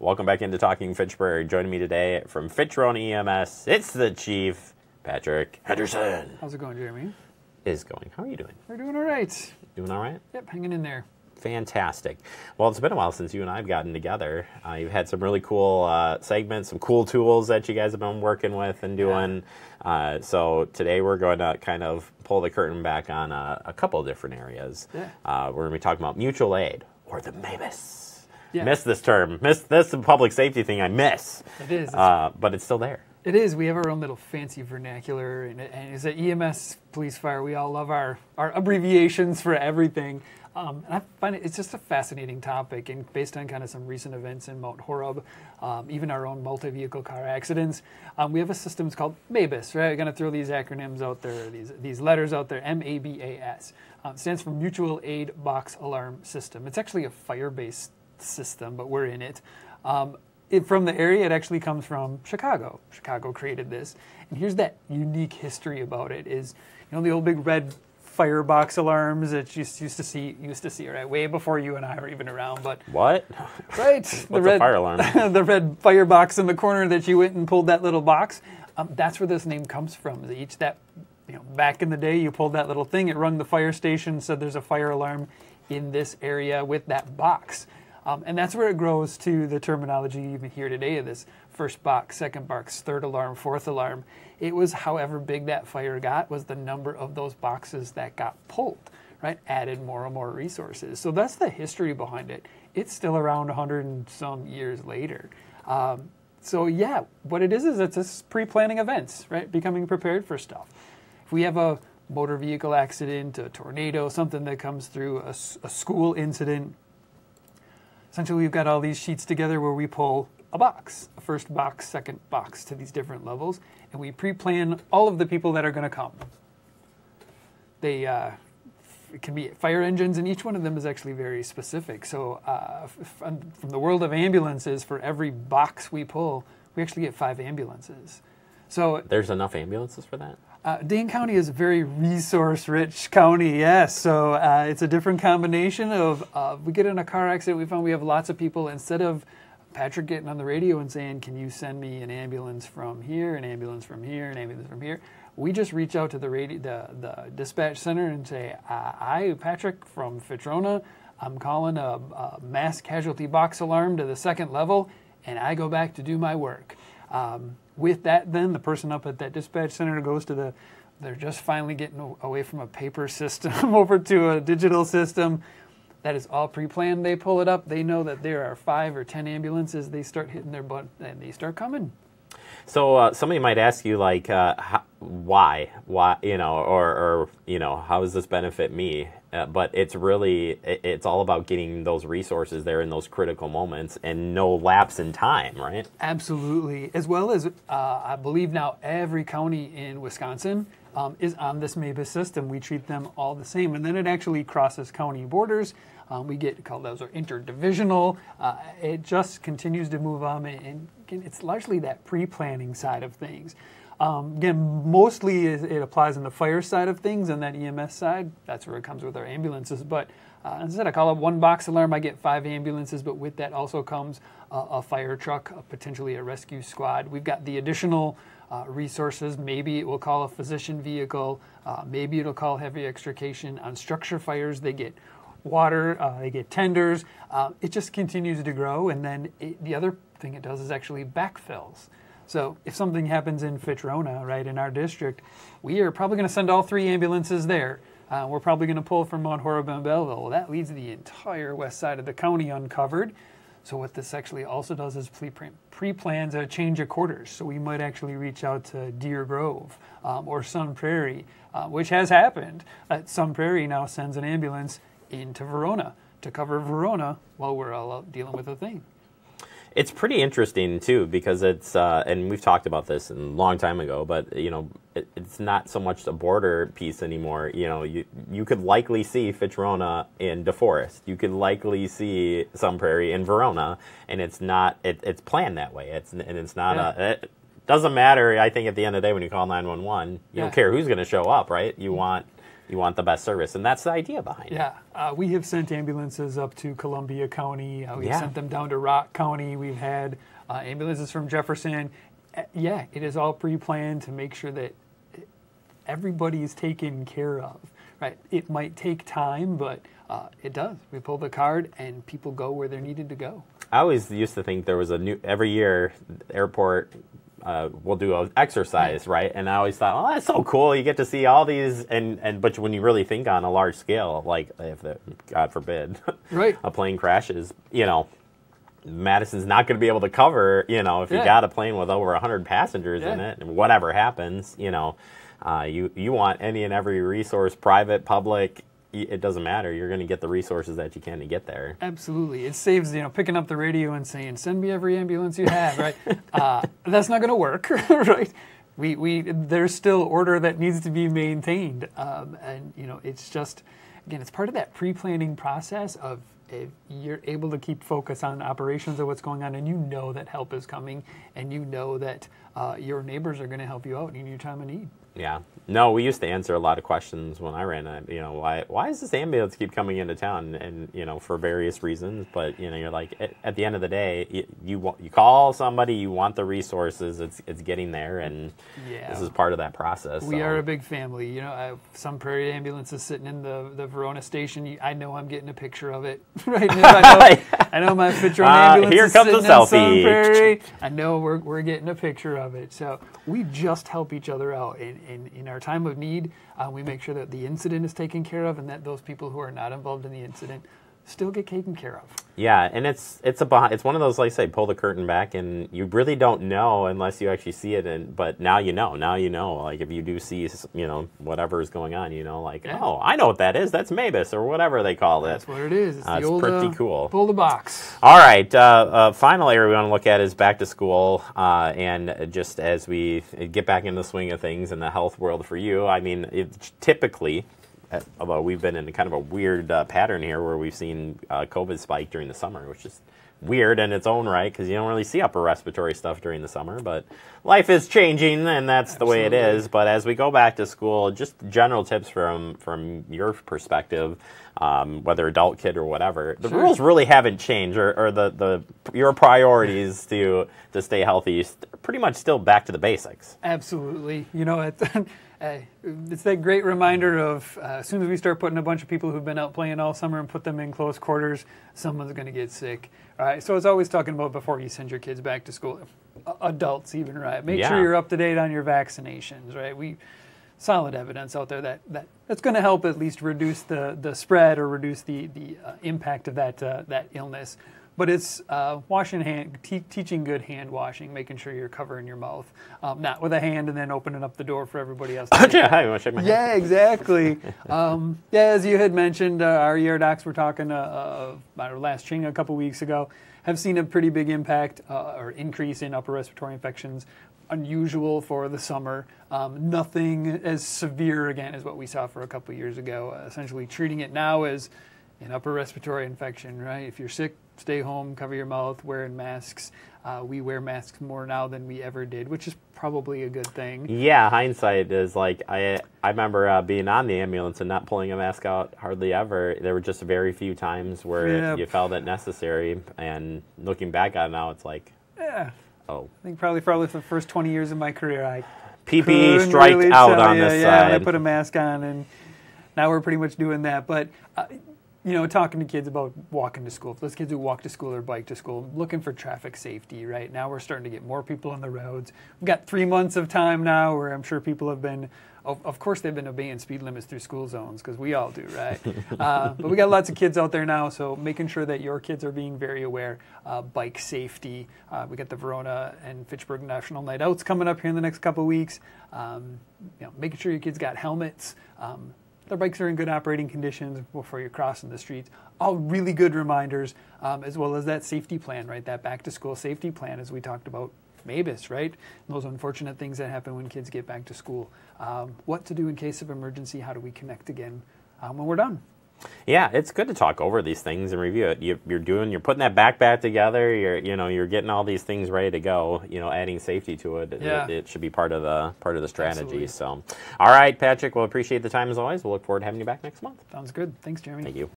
Welcome back into Talking Fitchburg. Joining me today from Fitch-Rona EMS, it's the Chief, Patrick Henderson. How's it going, Jeremy? Is going. How are you doing? We're doing all right. Doing all right? Yep, hanging in there. Fantastic. Well, it's been a while since you and I have gotten together. You've had some really cool segments, some cool tools that you guys have been working with and doing. So today we're going to kind of pull the curtain back on a couple of different areas. Yeah. We're going to be talking about mutual aid, or the MABAS. Yeah. Miss this term. This public safety thing I miss. It is. But it's still there. It is. We have our own little fancy vernacular, and it's at EMS, police, fire. We all love our abbreviations for everything. And I find it's just a fascinating topic, and based on kind of some recent events in Mount Horeb, even our own multi-vehicle car accidents, we have a system. It's called MABAS, right? I'm going to throw these acronyms out there, these letters out there, MABAS. It stands for Mutual Aid Box Alarm System. It's actually a fire-based system, but we're in it. From the area, it actually comes from Chicago. Chicago created this. And here's that unique history about it is, the old big red firebox alarms that you used to see, right? Way before you and I were even around. But what? Right. What's a fire alarm? The red firebox in the corner that you went and pulled that little box. That's where this name comes from. Back in the day, you pulled that little thing, it rung the fire station, said there's a fire alarm in this area with that box. And that's where it grows to the terminology you even hear today of this first box, second box, third alarm, fourth alarm. It was however big that fire got was the number of those boxes that got pulled, right? Added more and more resources. So that's the history behind it. It's still around 100 and some years later. So yeah, what it is it's just pre-planning events, right? Becoming prepared for stuff. If we have a motor vehicle accident, a tornado, something that comes through, a school incident, essentially, we've got all these sheets together where we pull a box, a first box, second box to these different levels, and we pre-plan all of the people that are going to come. It can be fire engines, and each one of them is actually very specific. So from the world of ambulances, for every box we pull, we actually get 5 ambulances. So there's enough ambulances for that? Dane County is a very resource-rich county, yes. So it's a different combination of we get in a car accident, we found we have lots of people. Instead of Patrick getting on the radio and saying, can you send me an ambulance from here, an ambulance from here, an ambulance from here, we just reach out to the dispatch center and say, I, Patrick from Fitch-Rona, I'm calling a mass casualty box alarm to the 2nd level, and I go back to do my work. With that, then, the person up at that dispatch center goes to they're just finally getting away from a paper system over to a digital system. That is all pre-planned. They pull it up. They know that there are 5 or 10 ambulances. They start hitting their butt, and they start coming. So somebody might ask you, like, why, or how does this benefit me? But it's really, it's all about getting those resources there in those critical moments and no lapse in time, right? Absolutely. As well as, I believe now every county in Wisconsin is on this MABAS system. We treat them all the same. And then it actually crosses county borders. We get called those are interdivisional. It just continues to move on, and it's largely that pre-planning side of things. Again, mostly it applies on the fire side of things, and that EMS side, that's where it comes with our ambulances. But instead, I call it 1 box alarm, I get 5 ambulances, but with that also comes a fire truck, potentially a rescue squad. We've got the additional resources. Maybe it will call a physician vehicle. Maybe it'll call heavy extrication. On structure fires, they get water, they get tenders. It just continues to grow, and then the other thing it does is actually backfills. So if something happens in Fitch-Rona, right, in our district, we are probably going to send all 3 ambulances there. We're probably going to pull from Mount Horeb and Belleville. Well, that leaves the entire west side of the county uncovered. So what this actually also does is pre-plans a change of quarters. So we might actually reach out to Deer Grove or Sun Prairie, which has happened. Sun Prairie now sends an ambulance into Verona to cover Verona while we're all out dealing with a thing. It's pretty interesting, too, because it's, and we've talked about this a long time ago, but, it's not so much a border piece anymore. You could likely see Fitch-Rona in DeForest. You could likely see Sun Prairie in Verona, and it's not, it's planned that way. It's not it doesn't matter, I think, at the end of the day when you call 911, you don't care who's going to show up, right? You want You want the best service, and that's the idea behind it. Yeah, we have sent ambulances up to Columbia County. We've Yeah. sent them down to Rock County. We've had ambulances from Jefferson. Yeah, it is all pre-planned to make sure that everybody is taken care of. Right? It might take time, but it does. We pull the card, and people go where they're needed to go. I always used to think there was every year the airport will do an exercise, right? And I always thought, oh, that's so cool. You get to see all these, but when you really think on a large scale, like if God forbid, right, a plane crashes, Madison's not going to be able to cover, if you got a plane with over 100 passengers in it, and whatever happens, you want any and every resource, private, public. It doesn't matter. You're going to get the resources that you can to get there. Absolutely. It saves, picking up the radio and saying, send me every ambulance you have, right? That's not going to work, right? There's still order that needs to be maintained. And it's just, again, it's part of that pre-planning process of if you're able to keep focus on operations of what's going on, and that help is coming, and that your neighbors are going to help you out in your time of need. Yeah. No, we used to answer a lot of questions when I ran it. Why does this ambulance keep coming into town? And, for various reasons. But, you're like, at the end of the day, you call somebody, you want the resources, it's getting there, and this is part of that process. We are a big family. I have some Prairie ambulances sitting in the Verona station. I know I'm getting a picture of it right now. I know my Fitch-Rona ambulance here is comes sitting a selfie. in Sun Prairie. I know we're getting a picture of it. So we just help each other out. In our time of need, we make sure that the incident is taken care of, and that those people who are not involved in the incident still get taken care of. Yeah, and it's one of those, like I say, pull the curtain back, and you really don't know unless you actually see it. But now you know. Like if you do see, whatever is going on, oh, I know what that is. That's MABAS or whatever they call it. That's what it is. It's the old, pretty cool. Pull the box. All right. Final area we want to look at is back to school, and just as we get back into the swing of things in the health world for you. I mean, typically. Although we've been in kind of a weird pattern here where we've seen COVID spike during the summer, which is weird in its own right because you don't really see upper respiratory stuff during the summer. But life is changing, and that's the way it is. But as we go back to school, just general tips from your perspective, whether adult, kid, or whatever, the rules really haven't changed, or your priorities to stay healthy pretty much still back to the basics. Absolutely. It's that great reminder of as soon as we start putting a bunch of people who've been out playing all summer and put them in close quarters, someone's going to get sick. All right, so it's always talking about before you send your kids back to school, adults even, right? Make sure you're up to date on your vaccinations, right? Solid evidence out there that's going to help at least reduce the spread or reduce the impact of that illness. But it's washing hand, teaching good hand washing, making sure you're covering your mouth, not with a hand and then opening up the door for everybody else. Hi, you want to shake my hand? Yeah, exactly. As you had mentioned, our ER docs were talking about our last ching a couple weeks ago, have seen a pretty big impact or increase in upper respiratory infections, unusual for the summer. Nothing as severe, again, as what we saw for a couple years ago. Essentially treating it now as an upper respiratory infection, right? If you're sick, stay home, cover your mouth, wearing masks. We wear masks more now than we ever did, which is probably a good thing. Yeah, hindsight is like, I remember being on the ambulance and not pulling a mask out hardly ever. There were just very few times where you felt it necessary, and looking back on it now, it's like, I think probably for the first 20 years of my career, PPE striked really out on this side. I put a mask on, and now we're pretty much doing that. But talking to kids about walking to school, those kids who walk to school or bike to school, looking for traffic safety, right? Now we're starting to get more people on the roads. We've got 3 months of time now where I'm sure people have been, of course they've been obeying speed limits through school zones, because we all do, right? But we got lots of kids out there now, so making sure that your kids are being very aware. Bike safety. We got the Verona and Fitchburg National Night Outs coming up here in the next couple of weeks. Making sure your kids got helmets. Their bikes are in good operating conditions before you're crossing the streets. All really good reminders, as well as that safety plan, right? That back-to-school safety plan, as we talked about MABAS, right? And those unfortunate things that happen when kids get back to school. What to do in case of emergency? How do we connect again when we're done? Yeah, it's good to talk over these things and review it. You're putting that backpack together. You're getting all these things ready to go. Adding safety to it. Yeah. It should be part of the strategy. Absolutely. So, all right, Patrick. Well, appreciate the time as always. We'll look forward to having you back next month. Sounds good. Thanks, Jeremy. Thank you.